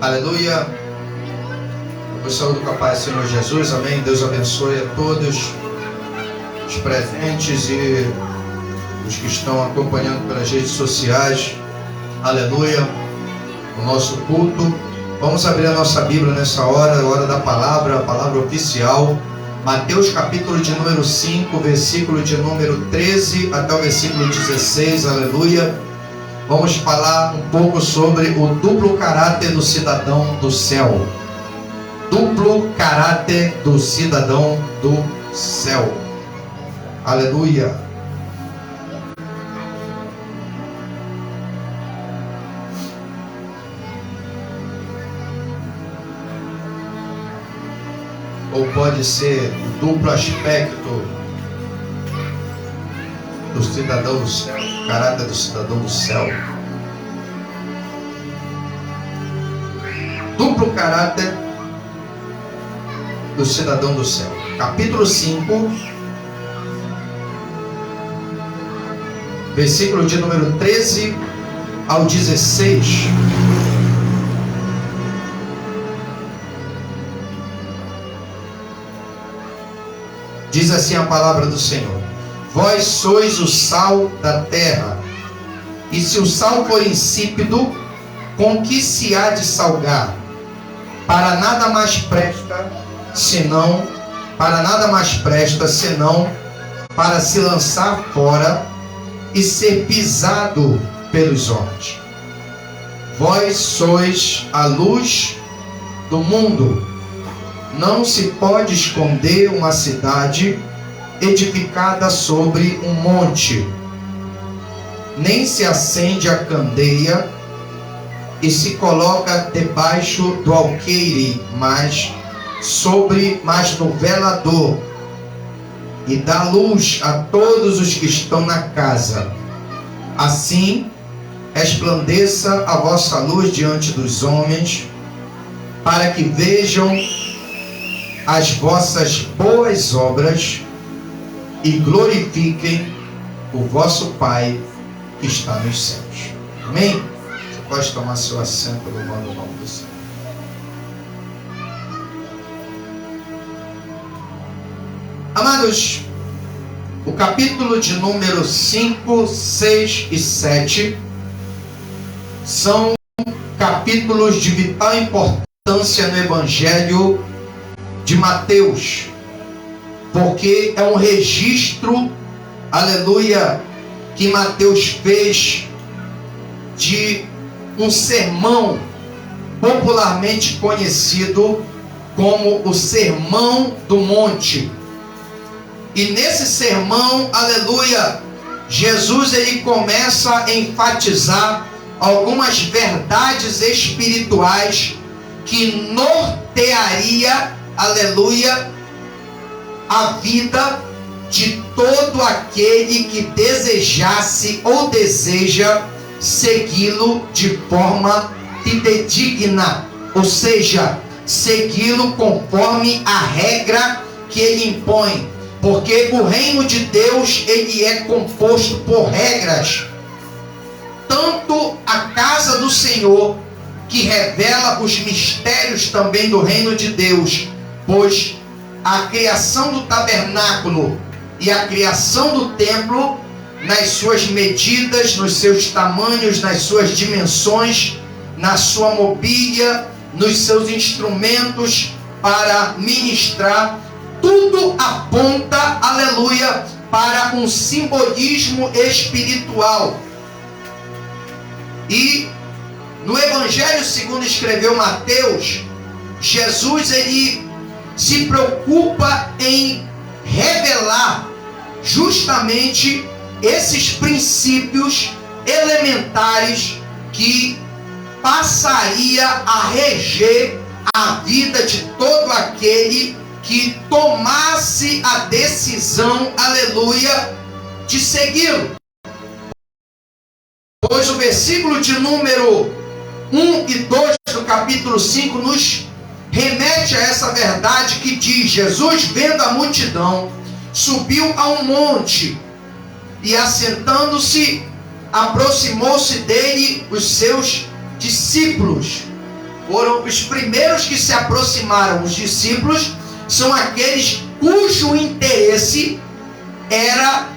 Aleluia. Eu saúdo com a paz do Senhor Jesus. Amém. Deus abençoe a todos os presentes e os que estão acompanhando pelas redes sociais. Aleluia. O nosso culto. Vamos abrir a nossa Bíblia nessa hora, a hora da palavra, a palavra oficial. Mateus capítulo de número 5, versículo de número 13 até o versículo 16. Aleluia. Vamos falar um pouco sobre o duplo caráter do cidadão do céu. Duplo caráter do cidadão do céu. Aleluia. Ou pode ser o duplo aspecto do cidadão do céu, caráter do cidadão do céu. Duplo caráter do cidadão do céu. Capítulo 5, versículo de número 13 ao 16. Diz assim a palavra do Senhor: Vós sois o sal da terra, e se o sal for insípido, com que se há de salgar? Para nada mais presta, senão para se lançar fora e ser pisado pelos homens. Vós sois a luz do mundo. Não se pode esconder uma cidade edificada sobre um monte, nem se acende a candeia e se coloca debaixo do alqueire, mas no velador, e dá luz a todos os que estão na casa. Assim resplandeça a vossa luz diante dos homens, para que vejam as vossas boas obras e glorifiquem o vosso Pai que está nos céus. Amém? Você pode tomar seu assento louvando o nome do Senhor. Amados, o capítulo de número 5, 6 e 7 são capítulos de vital importância no Evangelho de Mateus, porque é um registro, aleluia, que Mateus fez de um sermão popularmente conhecido como o Sermão do Monte. E nesse sermão, aleluia, Jesus ele começa a enfatizar algumas verdades espirituais que nortearia, aleluia, a vida de todo aquele que desejasse ou deseja segui-lo de forma fidedigna, ou seja, segui-lo conforme a regra que ele impõe, porque o reino de Deus ele é composto por regras. Tanto a casa do Senhor, que revela os mistérios também do reino de Deus, pois a criação do tabernáculo e a criação do templo, nas suas medidas, nos seus tamanhos, nas suas dimensões, na sua mobília, nos seus instrumentos para ministrar, tudo aponta, aleluia, para um simbolismo espiritual. E no Evangelho segundo escreveu Mateus, Jesus ele se preocupa em revelar justamente esses princípios elementares que passaria a reger a vida de todo aquele que tomasse a decisão, aleluia, de segui-lo. Pois o versículo de número 1 e 2 do capítulo 5 nos remete a essa verdade que diz: Jesus, vendo a multidão, subiu a um monte e, assentando-se, aproximou-se dele os seus discípulos, foram os primeiros que se aproximaram. Os discípulos são aqueles cujo interesse era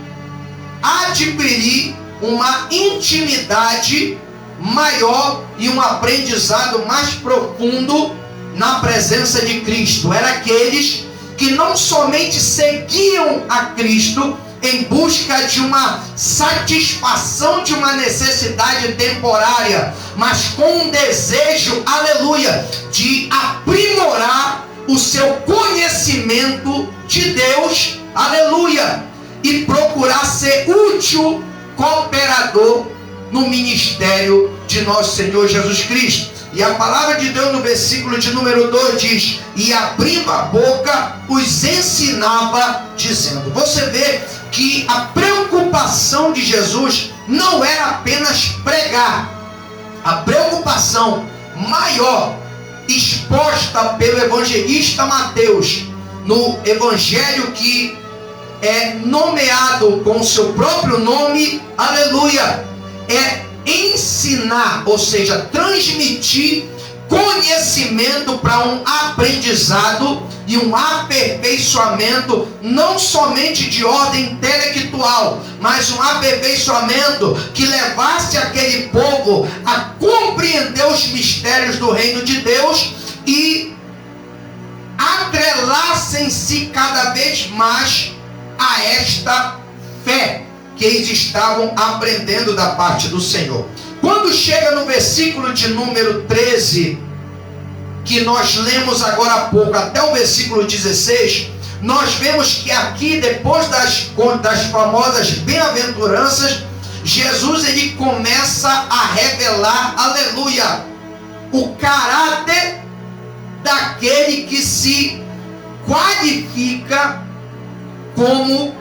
adquirir uma intimidade maior e um aprendizado mais profundo na presença de Cristo. Era aqueles que não somente seguiam a Cristo em busca de uma satisfação de uma necessidade temporária, mas com um desejo, aleluia, de aprimorar o seu conhecimento de Deus, aleluia, e procurar ser útil, cooperador no ministério de nosso Senhor Jesus Cristo. E a palavra de Deus no versículo de número 2 diz: e abrindo a boca os ensinava dizendo. Você vê que a preocupação de Jesus não era apenas pregar. A preocupação maior exposta pelo evangelista Mateus no evangelho que é nomeado com o seu próprio nome, aleluia, é ensinar, ou seja, transmitir conhecimento para um aprendizado e um aperfeiçoamento, não somente de ordem intelectual, mas um aperfeiçoamento que levasse aquele povo a compreender os mistérios do reino de Deus e atrelassem-se cada vez mais a esta fé que eles estavam aprendendo da parte do Senhor. Quando chega no versículo de número 13, que nós lemos agora há pouco, até o versículo 16, nós vemos que aqui, depois das famosas bem-aventuranças, Jesus ele começa a revelar, aleluia, o caráter daquele que se qualifica como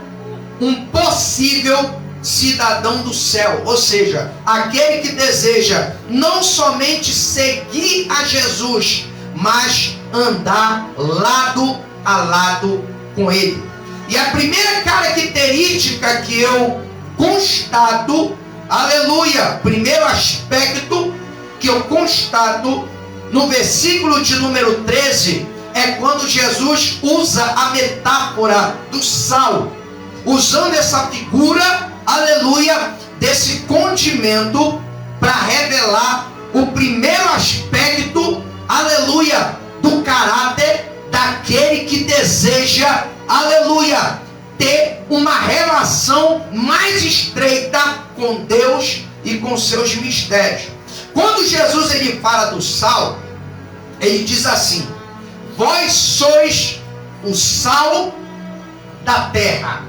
um possível cidadão do céu, ou seja, aquele que deseja não somente seguir a Jesus, mas andar lado a lado com ele. E a primeira característica que eu constato, aleluia, primeiro aspecto que eu constato no versículo de número 13 é quando Jesus usa a metáfora do sal, usando essa figura, aleluia, desse condimento para revelar o primeiro aspecto, aleluia, do caráter daquele que deseja, aleluia, ter uma relação mais estreita com Deus e com seus mistérios. Quando Jesus ele fala do sal, ele diz assim: vós sois o sal da terra.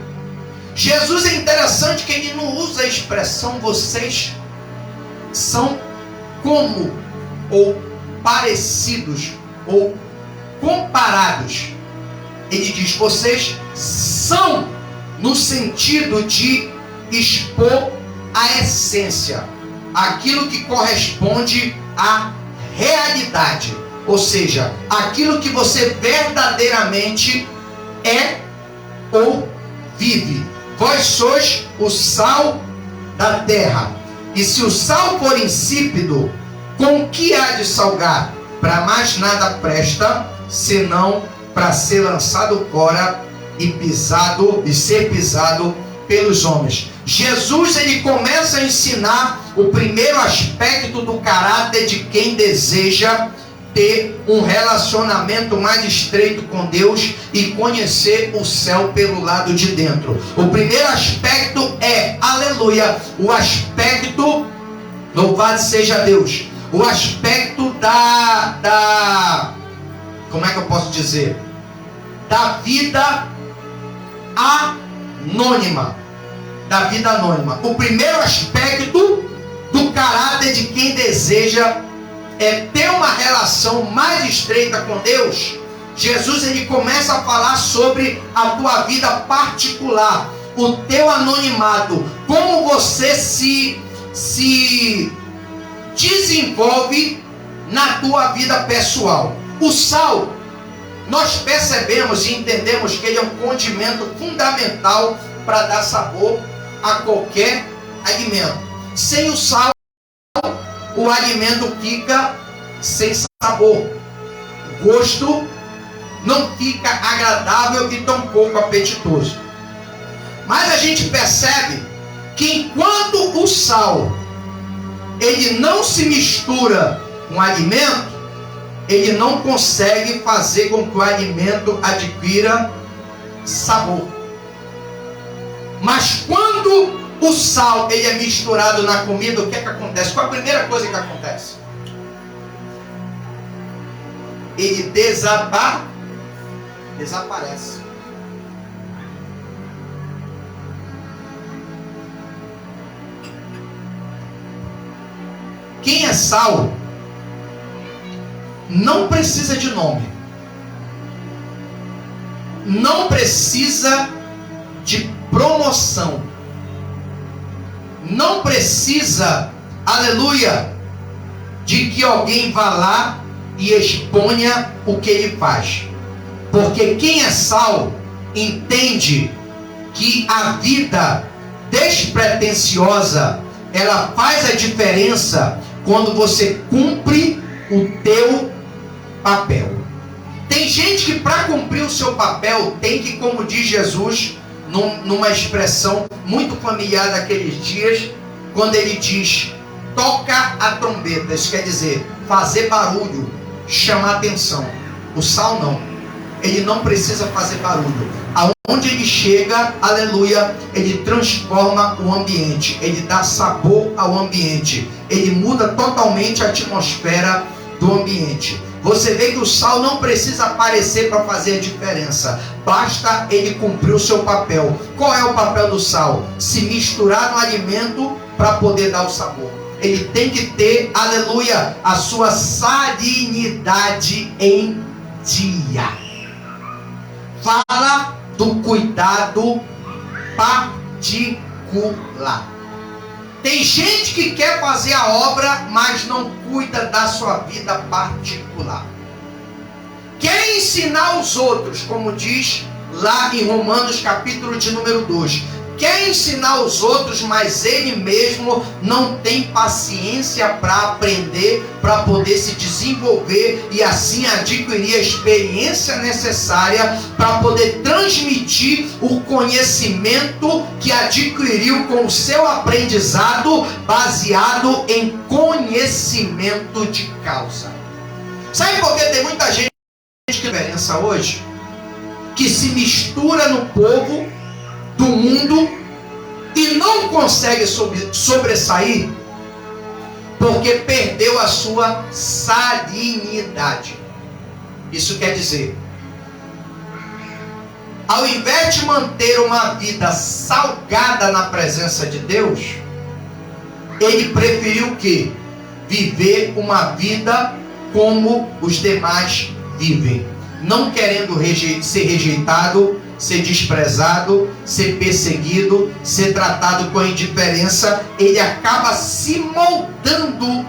Jesus, é interessante que ele não usa a expressão vocês são como, ou parecidos, ou comparados. Ele diz vocês são, no sentido de expor a essência, aquilo que corresponde à realidade, ou seja, aquilo que você verdadeiramente é ou vive. Vós sois o sal da terra. E se o sal for insípido, com que há de salgar? Para mais nada presta, senão para ser lançado fora e ser pisado pelos homens. Jesus ele começa a ensinar o primeiro aspecto do caráter de quem deseja ter um relacionamento mais estreito com Deus e conhecer o céu pelo lado de dentro. O primeiro aspecto é, aleluia, o aspecto, louvado seja Deus, o aspecto como é que eu posso dizer? Da vida anônima. Da vida anônima. O primeiro aspecto do caráter de quem deseja ter uma relação mais estreita com Deus. Jesus ele começa a falar sobre a tua vida particular, o teu anonimato, como você se desenvolve na tua vida pessoal. O sal, nós percebemos e entendemos que ele é um condimento fundamental para dar sabor a qualquer alimento. Sem o sal, o alimento fica sem sabor. O gosto não fica agradável e tampouco apetitoso. Mas a gente percebe que enquanto o sal ele não se mistura com o alimento, ele não consegue fazer com que o alimento adquira sabor. Mas quando o sal ele é misturado na comida, o que é que acontece? Qual a primeira coisa que acontece? Ele desaparece. Quem é sal não precisa de nome, não precisa de promoção, não precisa, aleluia, de que alguém vá lá e exponha o que ele faz. Porque quem é sal entende que a vida despretensiosa ela faz a diferença quando você cumpre o teu papel. Tem gente que para cumprir o seu papel tem que, como diz Jesus, numa expressão muito familiar daqueles dias, quando ele diz, toca a trombeta, isso quer dizer, fazer barulho, chamar atenção. O sal não, ele não precisa fazer barulho. Aonde ele chega, aleluia, ele transforma o ambiente, ele dá sabor ao ambiente, ele muda totalmente a atmosfera do ambiente. Você vê que o sal não precisa aparecer para fazer a diferença, basta ele cumprir o seu papel. Qual é o papel do sal? Se misturar no alimento para poder dar o sabor. Ele tem que ter, aleluia, a sua salinidade em dia. Fala do cuidado particular. Tem gente que quer fazer a obra, mas não cuida da sua vida particular. Quer ensinar os outros, como diz lá em Romanos capítulo de número 2. Quer ensinar os outros, mas ele mesmo não tem paciência para aprender, para poder se desenvolver e assim adquirir a experiência necessária para poder transmitir o conhecimento que adquiriu com o seu aprendizado baseado em conhecimento de causa. Sabe por que tem muita gente que diferença hoje? Que se mistura no povo do mundo e não consegue sobressair porque perdeu a sua salinidade. Isso quer dizer, ao invés de manter uma vida salgada na presença de Deus, ele preferiu o quê? Viver uma vida como os demais vivem, não querendo ser rejeitado, ser desprezado, ser perseguido, ser tratado com indiferença. Ele acaba se moldando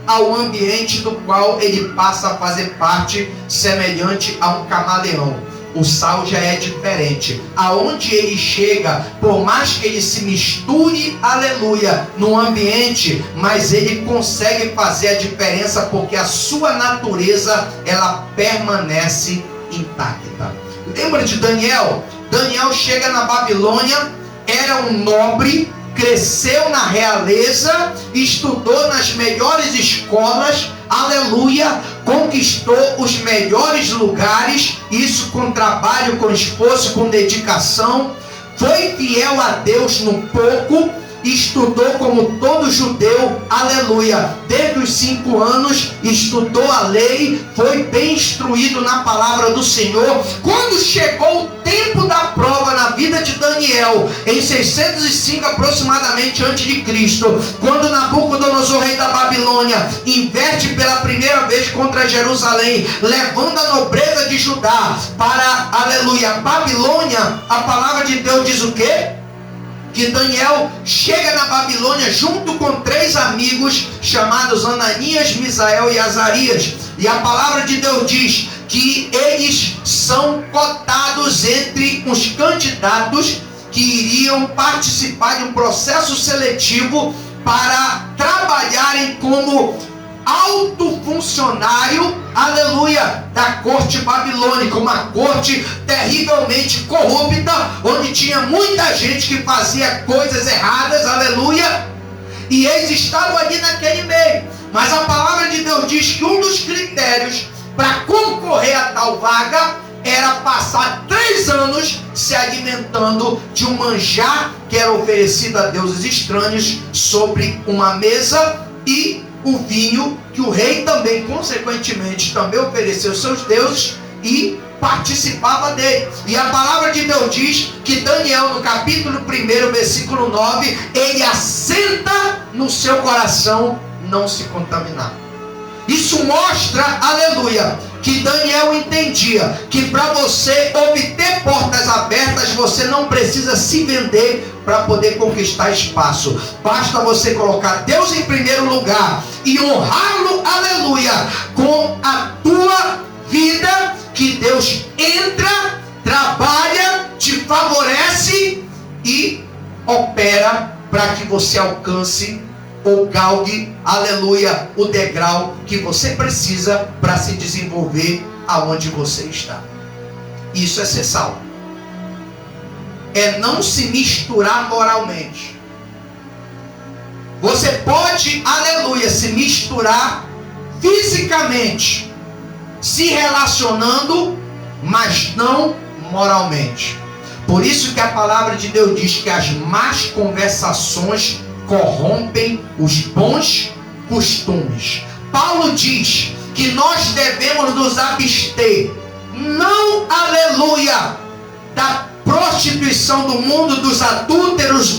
ao ambiente do qual ele passa a fazer parte, semelhante a um camaleão. O sal já é diferente. Aonde ele chega, por mais que ele se misture, aleluia, no ambiente, mas ele consegue fazer a diferença porque a sua natureza, ela permanece intacta. Lembra de Daniel? Daniel chega na Babilônia, era um nobre, cresceu na realeza, estudou nas melhores escolas, aleluia, conquistou os melhores lugares, isso com trabalho, com esforço, com dedicação, foi fiel a Deus no pouco, estudou como todo judeu, aleluia, desde os 5 anos, estudou a lei, foi bem instruído na palavra do Senhor. Quando chegou o tempo da prova na vida de Daniel, em 605 aproximadamente antes de Cristo, quando Nabucodonosor, rei da Babilônia, inverte pela primeira vez contra Jerusalém, levando a nobreza de Judá para, aleluia, Babilônia, a palavra de Deus diz o quê? Que Daniel chega na Babilônia junto com 3 amigos chamados Ananias, Misael e Azarias. E a palavra de Deus diz que eles são cotados entre os candidatos que iriam participar de um processo seletivo para trabalharem como alto funcionário, aleluia, da corte babilônica, uma corte terrivelmente corrupta, onde tinha muita gente que fazia coisas erradas, aleluia, e eles estavam ali naquele meio. Mas a palavra de Deus diz que um dos critérios para concorrer a tal vaga era passar 3 anos se alimentando de um manjar que era oferecido a deuses estranhos sobre uma mesa, e o vinho que o rei também, consequentemente, também ofereceu aos seus deuses e participava dele. E a palavra de Deus diz que Daniel, no capítulo 1, versículo 9, ele assenta no seu coração não se contaminar. Isso mostra, aleluia, que Daniel entendia que para você obter portas abertas, você não precisa se vender para poder conquistar espaço. Basta você colocar Deus em primeiro lugar e honrá-lo, aleluia, com a tua vida, que Deus entra, trabalha, te favorece e opera para que você alcance ou galgue, aleluia, o degrau que você precisa para se desenvolver aonde você está. Isso é ser salvo. É não se misturar moralmente. Você pode, aleluia, se misturar fisicamente, se relacionando, mas não moralmente. Por isso que a palavra de Deus diz que as más conversações corrompem os bons costumes. Paulo diz que nós devemos nos abster, não, aleluia, da prostituição do mundo, dos adúlteros,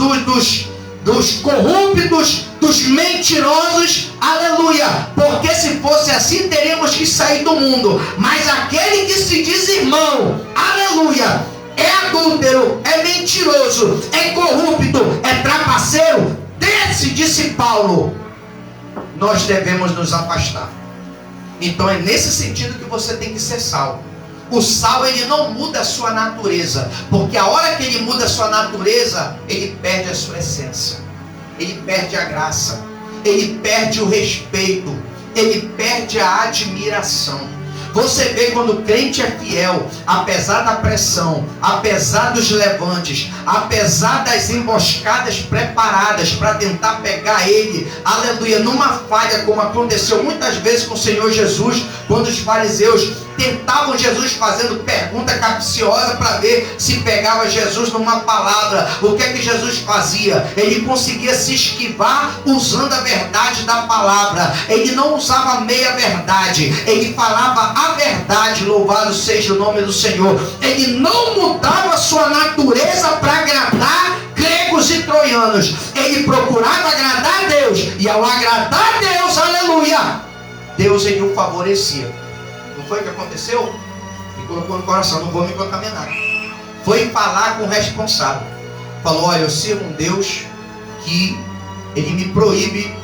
dos corruptos, dos mentirosos, aleluia, porque se fosse assim teríamos que sair do mundo. Mas aquele que se diz irmão, aleluia, é adúltero, é mentiroso, é corrupto, é trapaceiro, desse, disse Paulo, nós devemos nos afastar. Então é nesse sentido que você tem que ser salvo. O sal, ele não muda a sua natureza, porque a hora que ele muda a sua natureza, ele perde a sua essência, ele perde a graça, ele perde o respeito, ele perde a admiração. Você vê quando o crente é fiel, apesar da pressão, apesar dos levantes, apesar das emboscadas preparadas para tentar pegar ele, aleluia, numa falha, como aconteceu muitas vezes com o Senhor Jesus, quando os fariseus tentavam Jesus fazendo pergunta capciosa para ver se pegava Jesus numa palavra. O que é que Jesus fazia? Ele conseguia se esquivar usando a verdade da palavra. Ele não usava meia verdade, ele falava a verdade. Louvado seja o nome do Senhor. Ele não mudava a sua natureza para agradar gregos e troianos. Ele procurava agradar a Deus, e ao agradar a Deus, aleluia, Deus ele o favorecia. Não foi o que aconteceu? Me colocou no coração, não vou me contaminar. Foi falar com o responsável. Falou, olha, eu sirvo um Deus que ele me proíbe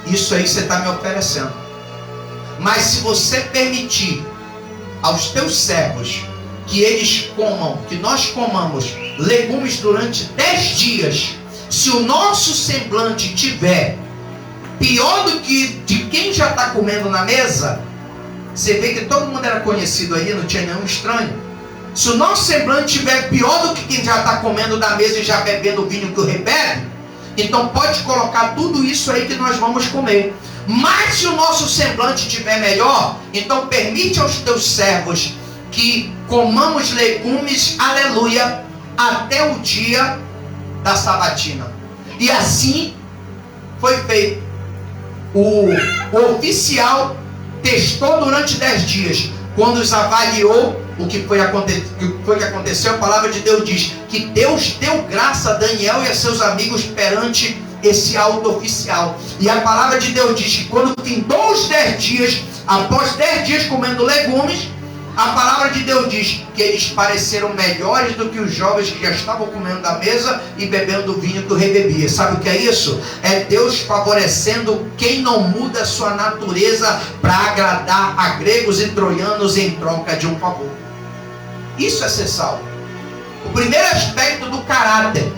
isso aí que você está me oferecendo. Mas se você permitir aos teus servos que eles comam, que nós comamos legumes durante 10 dias, se o nosso semblante tiver pior do que de quem já está comendo na mesa, você vê que todo mundo era conhecido aí, não tinha nenhum estranho. Se o nosso semblante estiver pior do que quem já está comendo da mesa e já bebendo o vinho que o rei bebe, então pode colocar tudo isso aí que nós vamos comer. Mas se o nosso semblante estiver melhor, então permite aos teus servos que comamos legumes, aleluia, até o dia da sabatina. E assim foi feito. O oficial testou durante 10 dias. Quando os avaliou, o que foi que aconteceu, a palavra de Deus diz que Deus deu graça a Daniel e a seus amigos perante esse alto oficial. E a palavra de Deus diz que quando findou os 10 dias, após 10 dias comendo legumes, a palavra de Deus diz que eles pareceram melhores do que os jovens que já estavam comendo da mesa e bebendo o vinho que o rei bebia. Sabe o que é isso? É Deus favorecendo quem não muda a sua natureza para agradar a gregos e troianos em troca de um favor. Isso é ser salvo. O primeiro aspecto do caráter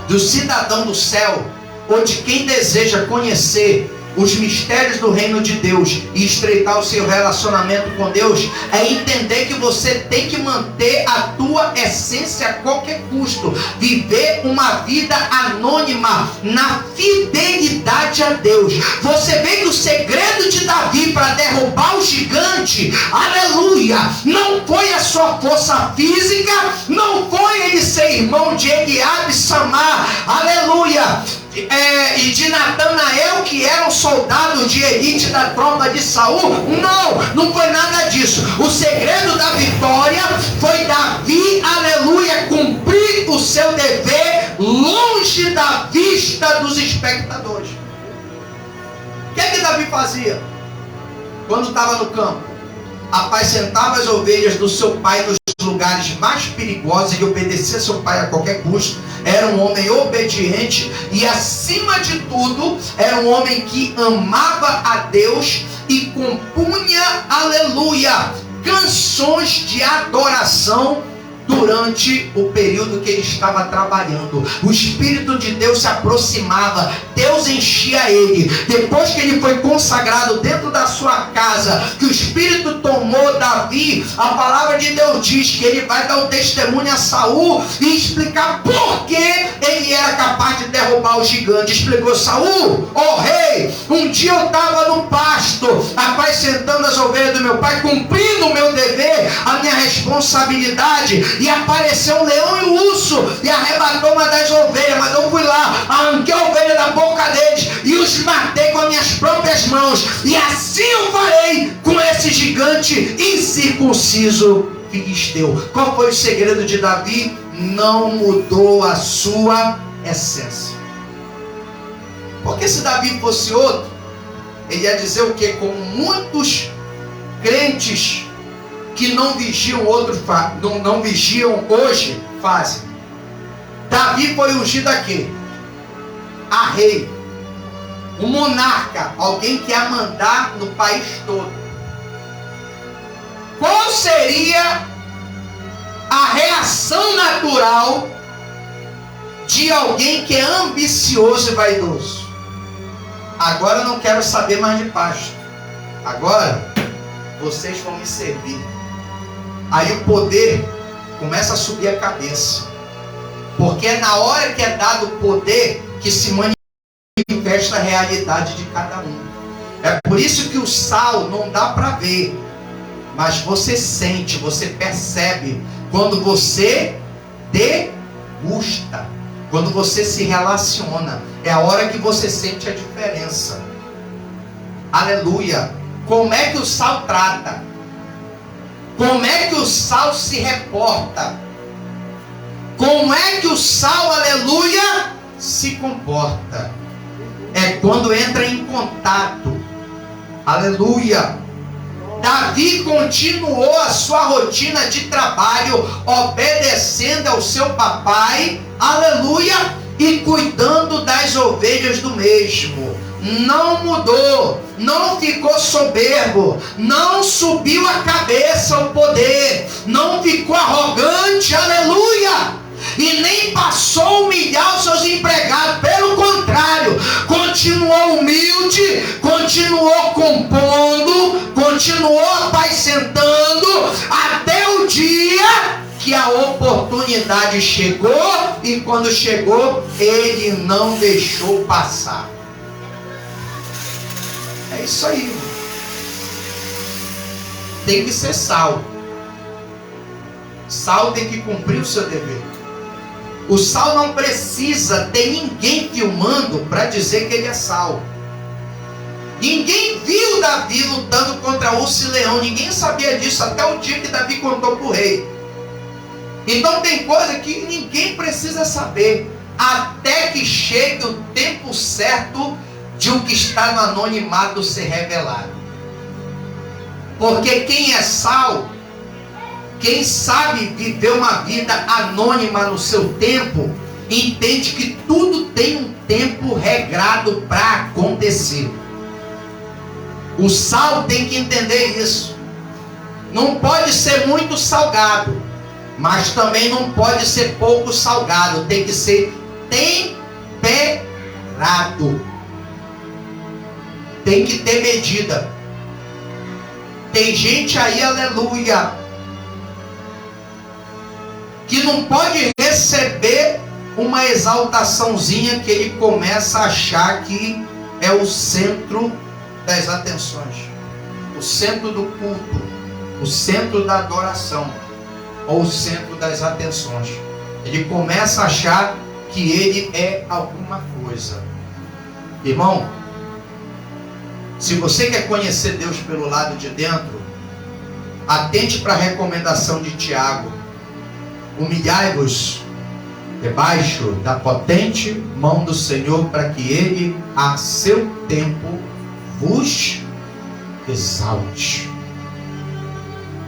do cidadão do céu, onde quem deseja conhecer os mistérios do reino de Deus e estreitar o seu relacionamento com Deus, é entender que você tem que manter a tua essência a qualquer custo, viver uma vida anônima na fidelidade a Deus. Você vê que o segredo de Davi para derrubar o gigante, aleluia, não foi a sua força física, não foi ele ser irmão de Eliabe e Samar, aleluia, e de Natanael, que era um soldado de elite da tropa de Saul. Não foi nada disso. O segredo da vitória foi Davi, aleluia, cumprir o seu dever longe da vista dos espectadores. O que é que Davi fazia quando estava no campo? Apacentava as ovelhas do seu pai nos lugares mais perigosos e obedecia seu pai a qualquer custo. Era um homem obediente e, acima de tudo, era um homem que amava a Deus e compunha, aleluia, canções de adoração durante o período que ele estava trabalhando. O Espírito de Deus se aproximava, Deus enchia ele. Depois que ele foi consagrado dentro da sua casa, que o Espírito tomou Davi, a palavra de Deus diz que ele vai dar um testemunho a Saul e explicar por que ele era capaz de derrubar o gigante. Explicou: Saul, ó rei, um dia eu estava no pasto, apacentando as ovelhas do meu pai, cumprindo o meu dever, a minha responsabilidade, e apareceu um leão e um urso e arrebatou uma das ovelhas, mas eu fui lá, arranquei a ovelha da boca deles e os matei com as minhas próprias mãos, e assim eu farei com esse gigante incircunciso filisteu. Qual foi o segredo de Davi? Não mudou a sua essência. Porque se Davi fosse outro, ele ia dizer o que? Como muitos crentes que não vigiam não vigiam hoje fazem. Davi foi ungido aqui a rei, um monarca, alguém que ia mandar no país todo. Qual seria a reação natural de alguém que é ambicioso e vaidoso? Agora eu não quero saber mais de pasto, agora vocês vão me servir. Aí o poder começa a subir a cabeça, porque é na hora que é dado o poder que se manifesta a realidade de cada um. É por isso que o sal não dá para ver, mas você sente, você percebe quando você degusta, quando você se relaciona. É a hora que você sente a diferença. Aleluia. Como é que o sal trata? Como é que o sal se reporta? Como é que o sal, aleluia, se comporta? É quando entra em contato. Aleluia. Davi continuou a sua rotina de trabalho, obedecendo ao seu papai, aleluia, e cuidando das ovelhas do mesmo. Não mudou, não ficou soberbo, não subiu a cabeça ao poder, não ficou arrogante, aleluia, e nem passou a humilhar os seus empregados. Pelo contrário, continuou humilde, continuou compondo, continuou apacentando, até o dia que a oportunidade chegou, e quando chegou, ele não deixou passar. É isso aí, irmão. Tem que ser sal. Sal tem que cumprir o seu dever. O sal não precisa ter ninguém filmando para dizer que ele é sal. Ninguém viu Davi lutando contra urso e leão. Ninguém sabia disso até o dia que Davi contou para o rei. Então tem coisa que ninguém precisa saber, até que chegue o tempo certo de o que está no anonimato ser revelado. Porque quem é sal, quem sabe viver uma vida anônima no seu tempo, entende que tudo tem um tempo regrado para acontecer. O sal tem que entender isso. Não pode ser muito salgado, mas também não pode ser pouco salgado. Tem que ser temperado. Tem que ter medida. Tem gente aí, aleluia, que não pode receber uma exaltaçãozinha que ele começa a achar que é o centro das atenções, o centro do culto, o centro da adoração, ou o centro das atenções. Ele começa a achar que ele é alguma coisa. Irmão, se você quer conhecer Deus pelo lado de dentro, atente para a recomendação de Tiago: humilhai-vos debaixo da potente mão do Senhor, para que Ele, a seu tempo, vos exalte.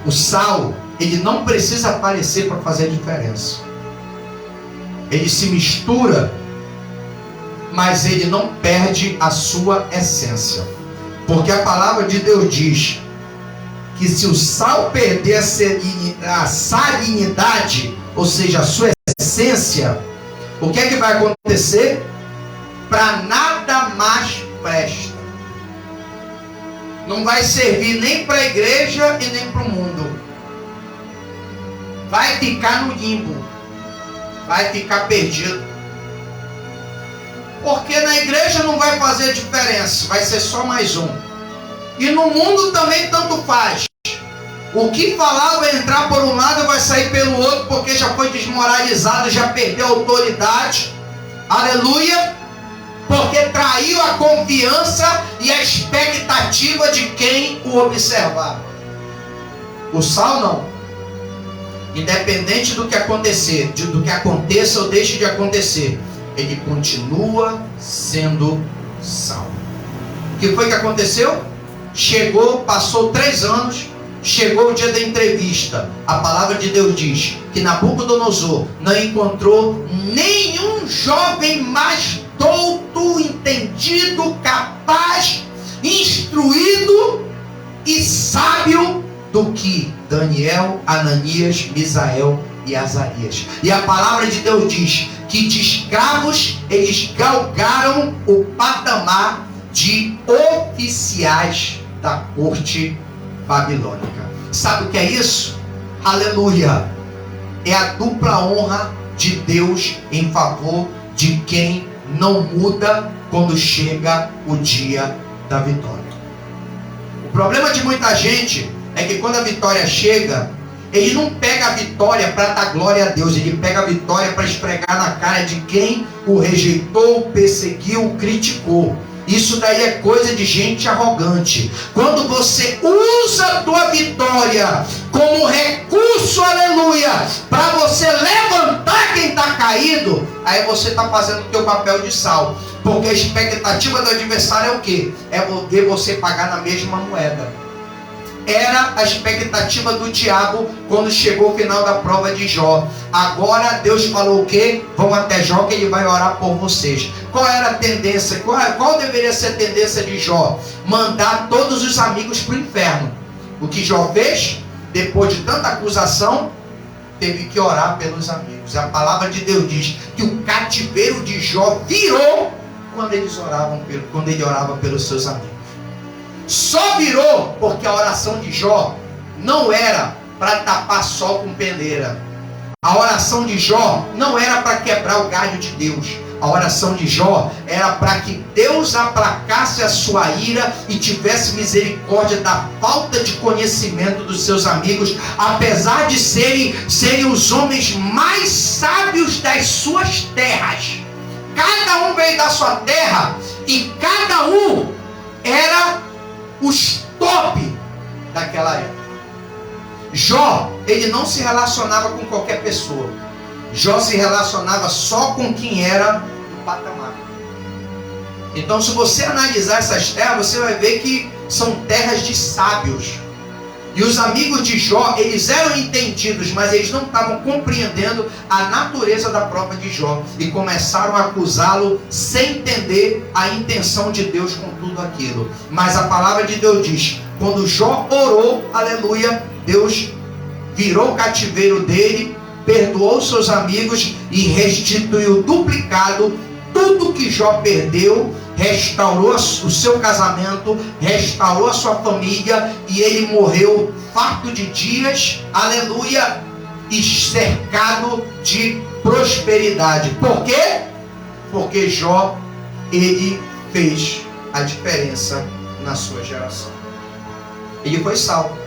O sal, ele não precisa aparecer para fazer a diferença. Ele se mistura, mas ele não perde a sua essência. Porque a palavra de Deus diz que se o sal perder a salinidade, ou seja, a sua essência, o que é que vai acontecer? Para nada mais presta. Não vai servir nem para a igreja e nem para o mundo. Vai ficar no limbo. Vai ficar perdido. Porque na igreja não vai fazer diferença. Vai ser só mais um. E no mundo também tanto faz. O que falar vai entrar por um lado e vai sair pelo outro, porque já foi desmoralizado, já perdeu a autoridade. Aleluia. Porque traiu a confiança e a expectativa de quem o observava. O sal não. Independente do que acontecer, do que aconteça ou deixe de acontecer, ele continua sendo sal. O que foi que aconteceu? Chegou, passou 3 anos, chegou o dia da entrevista. A palavra de Deus diz que Nabucodonosor não encontrou nenhum jovem mais douto, entendido, capaz, instruído e sábio do que Daniel, Ananias, Misael e Azarias. E a palavra de Deus diz que de escravos eles galgaram o patamar de oficiais da corte babilônica. Sabe o que é isso? Aleluia! É a dupla honra de Deus em favor de quem não muda quando chega o dia da vitória. O problema de muita gente é que quando a vitória chega, ele não pega a vitória para dar glória a Deus, ele pega a vitória para esfregar na cara de quem o rejeitou, perseguiu, criticou. Isso daí é coisa de gente arrogante. Quando você usa a tua vitória como recurso, aleluia, para você levantar quem está caído, aí você está fazendo o teu papel de sal. Porque a expectativa do adversário é o quê? É ver você pagar na mesma moeda. Era a expectativa do diabo quando chegou o final da prova de Jó. Agora Deus falou o quê? Vão até Jó que ele vai orar por vocês. Qual era a tendência? Qual deveria ser a tendência de Jó? Mandar todos os amigos para o inferno. O que Jó fez? Depois de tanta acusação, teve que orar pelos amigos. A palavra de Deus diz que o cativeiro de Jó virou quando ele orava pelos seus amigos. Só virou porque a oração de Jó não era para tapar sol com peneira. A oração de Jó não era para quebrar o galho de Deus. A oração de Jó era para que Deus aplacasse a sua ira e tivesse misericórdia da falta de conhecimento dos seus amigos, apesar de serem os homens mais sábios das suas terras. Cada um veio da sua terra e cada um era os top daquela época. Jó, ele não se relacionava com qualquer pessoa. Jó se relacionava só com quem era do patamar. Então, se você analisar essas terras, você vai ver que são terras de sábios. E os amigos de Jó, eles eram entendidos, mas eles não estavam compreendendo a natureza da prova de Jó. E começaram a acusá-lo sem entender a intenção de Deus com tudo aquilo. Mas a palavra de Deus diz, quando Jó orou, aleluia, Deus virou o cativeiro dele, perdoou seus amigos e restituiu duplicado tudo que Jó perdeu, restaurou o seu casamento, restaurou a sua família, e ele morreu farto de dias, aleluia, e cercado de prosperidade. Por quê? Porque Jó, ele fez a diferença na sua geração. Ele foi salvo.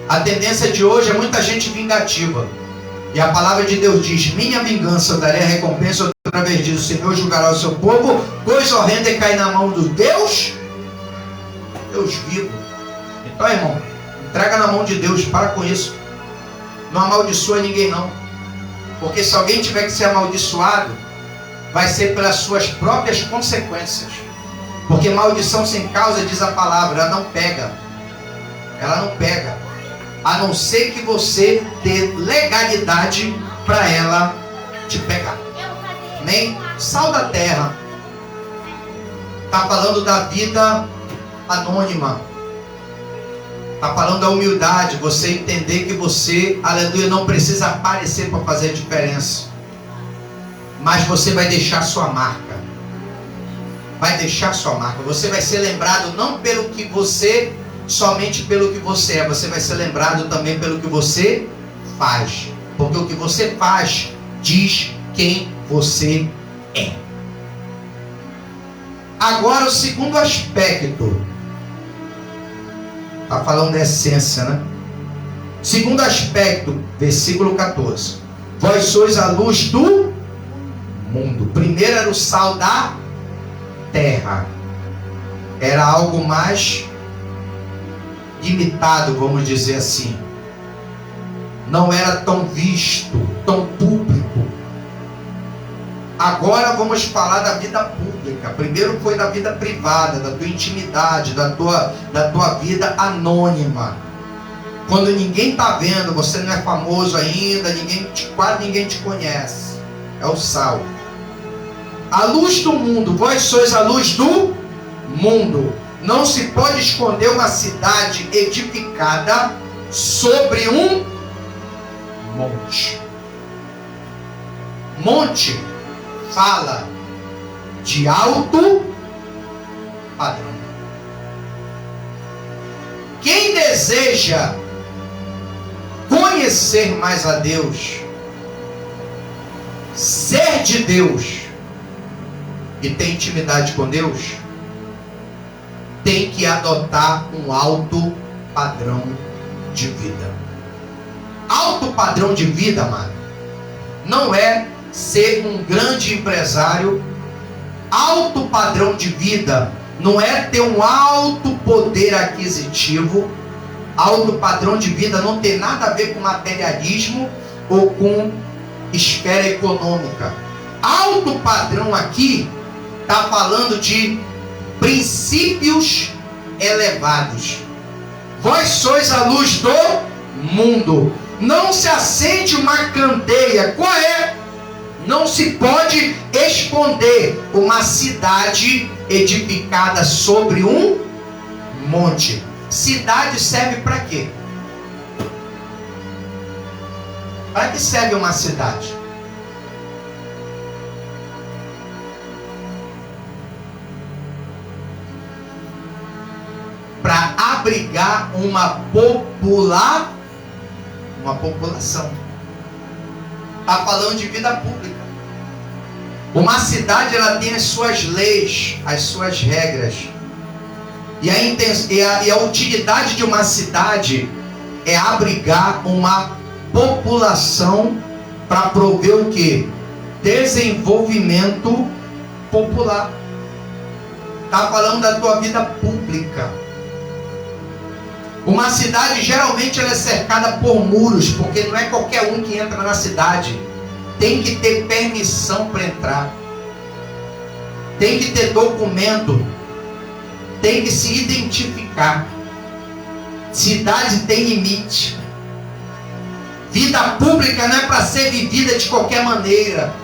A tendência de hoje é muita gente vingativa. E a palavra de Deus diz: minha vingança eu darei a recompensa. Outra vez diz: o Senhor julgará o seu povo. Coisa horrenda é cair na mão do Deus vivo. Então, irmão, entrega na mão de Deus. Para com isso. Não amaldiçoa ninguém, não. Porque se alguém tiver que ser amaldiçoado, vai ser pelas suas próprias consequências. Porque maldição sem causa, diz a palavra, ela não pega. Ela não pega. A não ser que você dê legalidade para ela te pegar. Amém? Sal da terra. Está falando da vida anônima. Está falando da humildade. Você entender que você, aleluia, não precisa aparecer para fazer a diferença. Mas você vai deixar sua marca. Vai deixar sua marca. Você vai ser lembrado não pelo que você, somente pelo que você é. Você vai ser lembrado também pelo que você faz. Porque o que você faz diz quem você é. Agora o segundo aspecto. Está falando da essência, né? Segundo aspecto, versículo 14. Vós sois a luz do mundo. Primeiro era o sal da terra. Era algo mais limitado, vamos dizer assim. Não era tão visto, tão público. Agora vamos falar da vida pública. Primeiro foi da vida privada, da tua intimidade, da tua vida anônima. Quando ninguém está vendo, você não é famoso ainda, quase ninguém te conhece. É o sal. A luz do mundo, vós sois a luz do mundo. Não se pode esconder uma cidade edificada sobre um monte. Monte fala de alto padrão. Quem deseja conhecer mais a Deus, ser de Deus e ter intimidade com Deus, tem que adotar um alto padrão de vida. Alto padrão de vida, mano, não é ser um grande empresário. Alto padrão de vida não é ter um alto poder aquisitivo. Alto padrão de vida não tem nada a ver com materialismo ou com esfera econômica. Alto padrão aqui está falando de princípios elevados. Vós sois a luz do mundo. Não se acende uma candeia. Qual é? Não se pode esconder uma cidade edificada sobre um monte. Cidade serve para quê? Para que serve uma cidade? Para abrigar uma população. Está falando de vida pública. Uma cidade, ela tem as suas leis, as suas regras. E a utilidade de uma cidade é abrigar uma população para prover o quê? Desenvolvimento popular. Está falando da tua vida pública. Uma cidade, geralmente, ela é cercada por muros, porque não é qualquer um que entra na cidade. Tem que ter permissão para entrar. Tem que ter documento. Tem que se identificar. Cidade tem limite. Vida pública não é para ser vivida de qualquer maneira.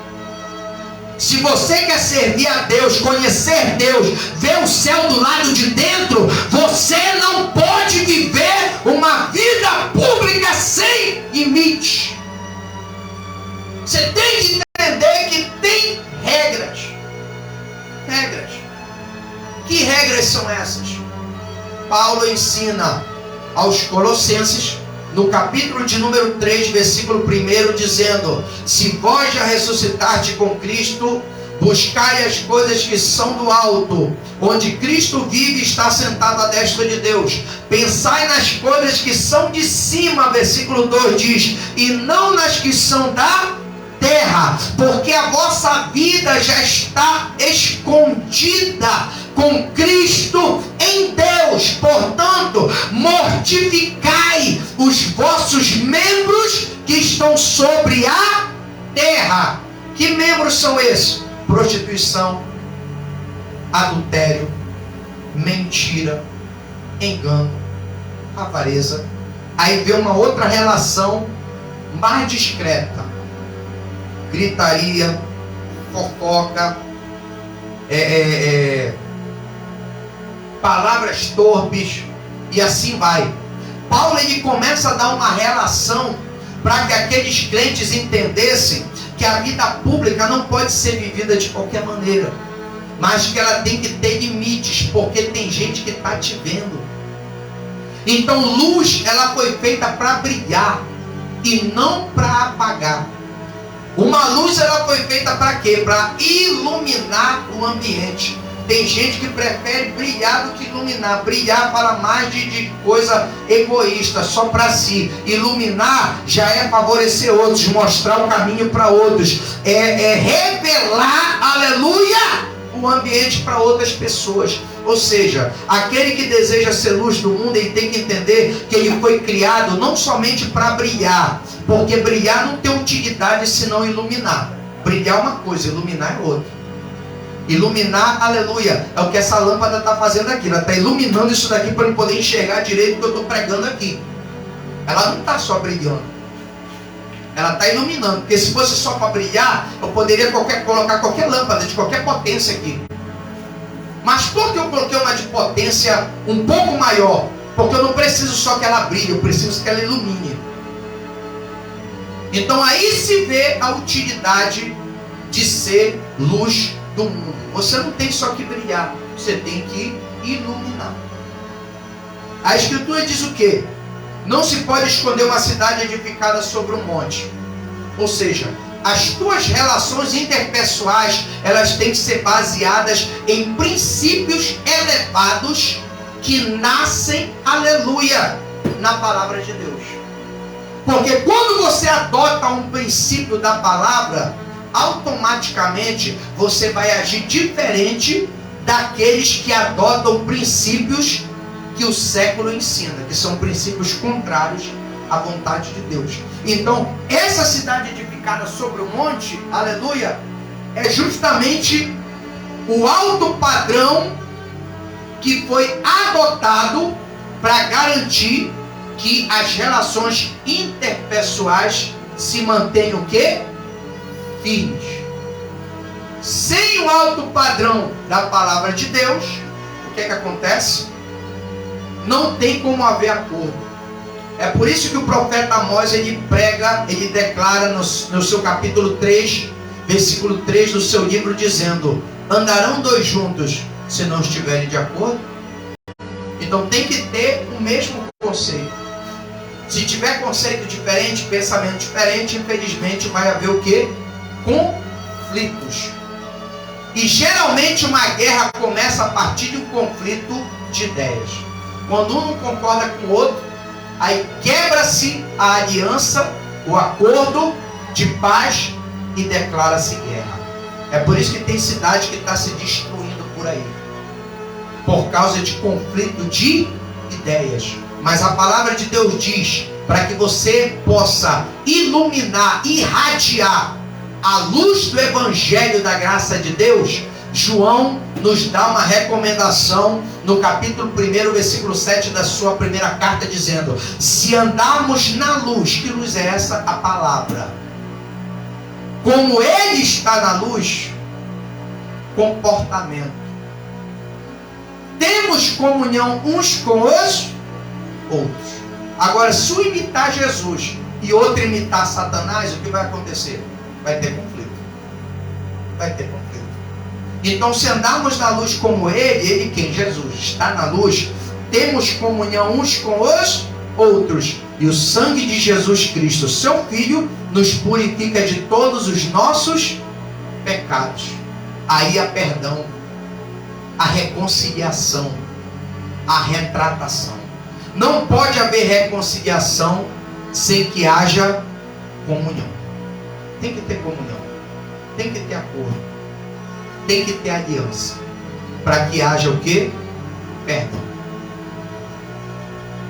Se você quer servir a Deus, conhecer Deus, ver o céu do lado de dentro, você não pode viver uma vida pública sem limite. Você tem que entender que tem regras. regras são essas? Paulo ensina aos Colossenses, no capítulo de número 3, versículo 1, dizendo: se vós já ressuscitardes com Cristo, buscai as coisas que são do alto, onde Cristo vive e está sentado à destra de Deus. Pensai nas coisas que são de cima, versículo 2 diz, e não nas que são da terra, porque a vossa vida já está escondida com Cristo em Deus. Portanto, mortificai os vossos membros que estão sobre a terra. Que membros são esses? Prostituição, adultério, mentira, engano, avareza. Aí vem uma outra relação mais discreta: gritaria, fofoca, palavras torpes, e assim vai. Paulo ele começa a dar uma relação para que aqueles crentes entendessem que a vida pública não pode ser vivida de qualquer maneira, mas que ela tem que ter limites, porque tem gente que está te vendo. Então luz, ela foi feita para brilhar e não para apagar. Uma luz, ela foi feita para quê? Para iluminar o ambiente. Tem gente que prefere brilhar do que iluminar. Brilhar fala mais de coisa egoísta, só para si. Iluminar já é favorecer outros, mostrar o caminho para outros. É revelar, aleluia, o ambiente para outras pessoas. Ou seja, aquele que deseja ser luz do mundo, ele tem que entender que ele foi criado não somente para brilhar, porque brilhar não tem utilidade se não iluminar. Brilhar é uma coisa, iluminar é outra. Iluminar, aleluia, é o que essa lâmpada está fazendo aqui. Ela está iluminando isso daqui para eu poder enxergar direito o que eu estou pregando aqui. Ela não está só brilhando, ela está iluminando. Porque se fosse só para brilhar, eu poderia colocar qualquer lâmpada de qualquer potência aqui. Mas por que eu coloquei uma de potência um pouco maior? Porque eu não preciso só que ela brilhe, eu preciso que ela ilumine. Então aí se vê a utilidade de ser luz do mundo. Você não tem só que brilhar, você tem que iluminar. A Escritura diz o quê? Não se pode esconder uma cidade edificada sobre um monte. Ou seja, as tuas relações interpessoais, elas têm que ser baseadas em princípios elevados que nascem, aleluia, na palavra de Deus. Porque quando você adota um princípio da palavra, automaticamente você vai agir diferente daqueles que adotam princípios que o século ensina, que são princípios contrários à vontade de Deus. Então, essa cidade edificada sobre o monte, aleluia, é justamente o alto padrão que foi adotado para garantir que as relações interpessoais se mantenham o quê? Firmes. Sem o alto padrão da palavra de Deus, o que é que acontece? Não tem como haver acordo. É por isso que o profeta Amós, ele prega, ele declara no seu capítulo 3, versículo 3 do seu livro, dizendo: andarão dois juntos se não estiverem de acordo? Então tem que ter o mesmo conceito. Se tiver conceito diferente, pensamento diferente, infelizmente vai haver o quê? Conflitos. E geralmente uma guerra começa a partir de um conflito de ideias. Quando um não concorda com o outro, aí quebra-se a aliança, o acordo de paz e declara-se guerra. É por isso que tem cidade que está se destruindo por aí, por causa de conflito de ideias. Mas a palavra de Deus diz, para que você possa iluminar, irradiar a luz do Evangelho da graça de Deus, João nos dá uma recomendação no capítulo 1, versículo 7 da sua primeira carta, dizendo: se andarmos na luz, que luz é essa? A palavra. Como Ele está na luz, comportamento. Temos comunhão uns com os outros. Agora, se um imitar Jesus e outro imitar Satanás, o que vai acontecer? Vai ter conflito. Vai ter conflito. Então, se andarmos na luz como Ele quem? Jesus, está na luz, temos comunhão uns com os outros. E o sangue de Jesus Cristo, seu Filho, nos purifica de todos os nossos pecados. Aí há perdão, a reconciliação, a retratação. Não pode haver reconciliação sem que haja comunhão. Tem que ter comunhão, tem que ter acordo, tem que ter aliança, para que haja o quê? Perdão.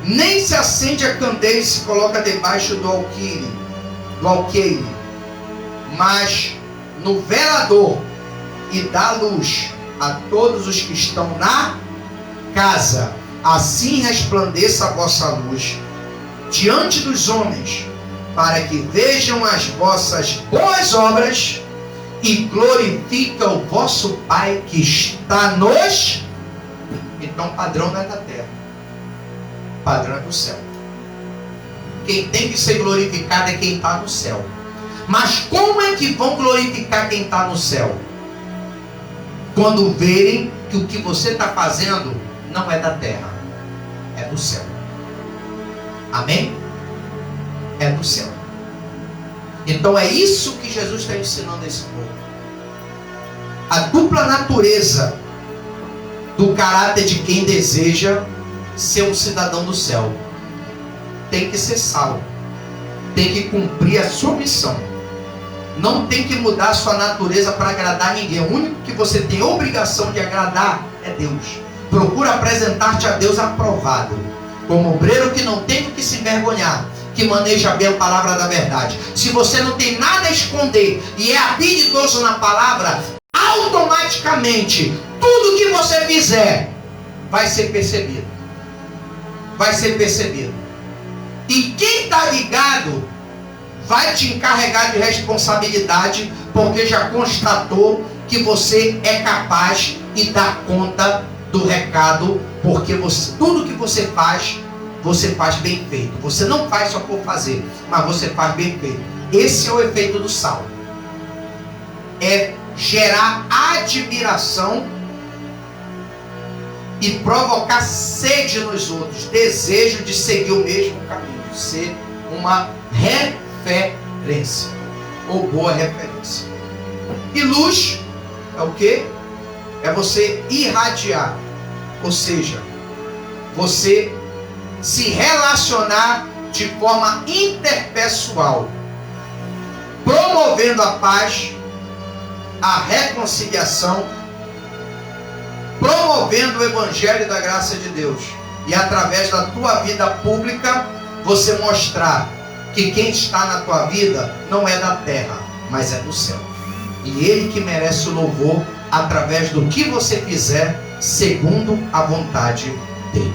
Nem se acende a candeia e se coloca debaixo do alqueire, mas no velador, e dá luz a todos os que estão na casa. Assim resplandeça a vossa luz diante dos homens, para que vejam as vossas boas obras e glorifiquem o vosso Pai que está nos... Então, padrão não é da terra, padrão é do céu. Quem tem que ser glorificado é quem está no céu. Mas como é que vão glorificar quem está no céu? Quando verem que o que você está fazendo não é da terra, é do céu. Amém? É do céu. Então é isso que Jesus está ensinando a esse povo. A dupla natureza do caráter de quem deseja ser um cidadão do céu. Tem que ser salvo, tem que cumprir a sua missão. Não tem que mudar a sua natureza para agradar ninguém. O único que você tem obrigação de agradar é Deus. Procura apresentar-te a Deus aprovado, como obreiro que não tem que se envergonhar, que maneja bem a palavra da verdade. Se você não tem nada a esconder e é habilidoso na palavra, automaticamente tudo que você fizer vai ser percebido. Vai ser percebido. E quem está ligado vai te encarregar de responsabilidade, porque já constatou que você é capaz e dá conta do recado, porque tudo que você faz bem feito. Você não faz só por fazer, mas você faz bem feito. Esse é o efeito do sal. É gerar admiração e provocar sede nos outros, desejo de seguir o mesmo caminho, ser uma referência ou boa referência. E luz é o que? É você irradiar, ou seja, você se relacionar de forma interpessoal, promovendo a paz, a reconciliação, promovendo o evangelho da graça de Deus, e através da tua vida pública você mostrar que quem está na tua vida não é da terra, mas é do céu, e Ele que merece o louvor através do que você fizer segundo a vontade dele.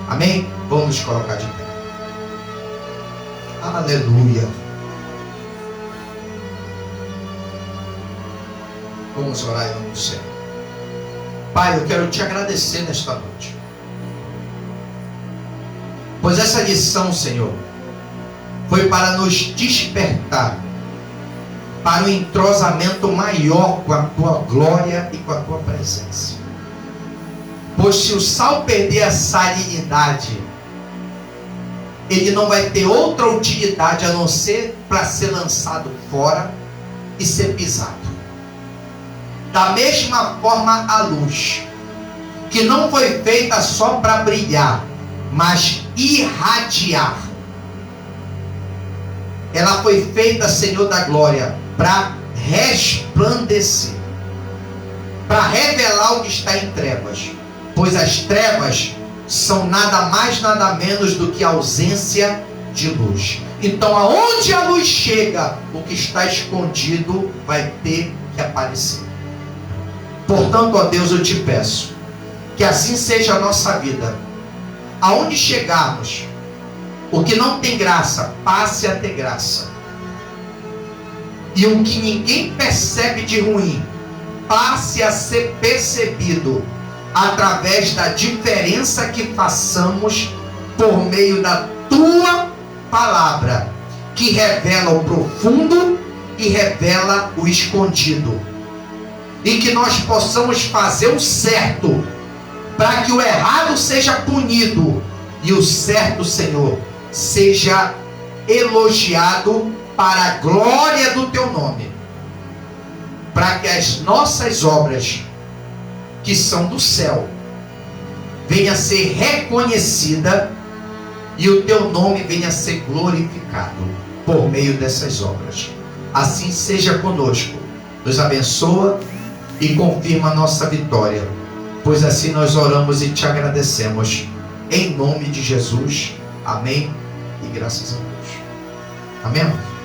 Amém? Vamos nos colocar de pé. Aleluia. Vamos orar em nome do Senhor. Pai, eu quero te agradecer nesta noite, pois essa lição, Senhor, foi para nos despertar para um entrosamento maior com a tua glória e com a tua presença. Pois se o sal perder a salinidade, ele não vai ter outra utilidade a não ser para ser lançado fora e ser pisado. Da mesma forma a luz, que não foi feita só para brilhar, mas irradiar. Ela foi feita, Senhor da glória, para resplandecer, para revelar o que está em trevas, pois as trevas são nada mais, nada menos do que a ausência de luz. Então, aonde a luz chega, o que está escondido vai ter que aparecer. Portanto, ó Deus, eu te peço que assim seja a nossa vida. Aonde chegarmos, o que não tem graça, passe a ter graça. E o que ninguém percebe de ruim, passe a ser percebido através da diferença que façamos por meio da tua palavra, que revela o profundo e revela o escondido. e que nós possamos fazer o certo, para que o errado seja punido e o certo, Senhor, seja elogiado para a glória do teu nome, para que as nossas obras, que são do céu, venha a ser reconhecida e o teu nome venha a ser glorificado por meio dessas obras. Assim seja conosco, nos abençoa e confirma a nossa vitória, pois assim nós oramos e te agradecemos, em nome de Jesus. Amém e graças a Deus. Amém?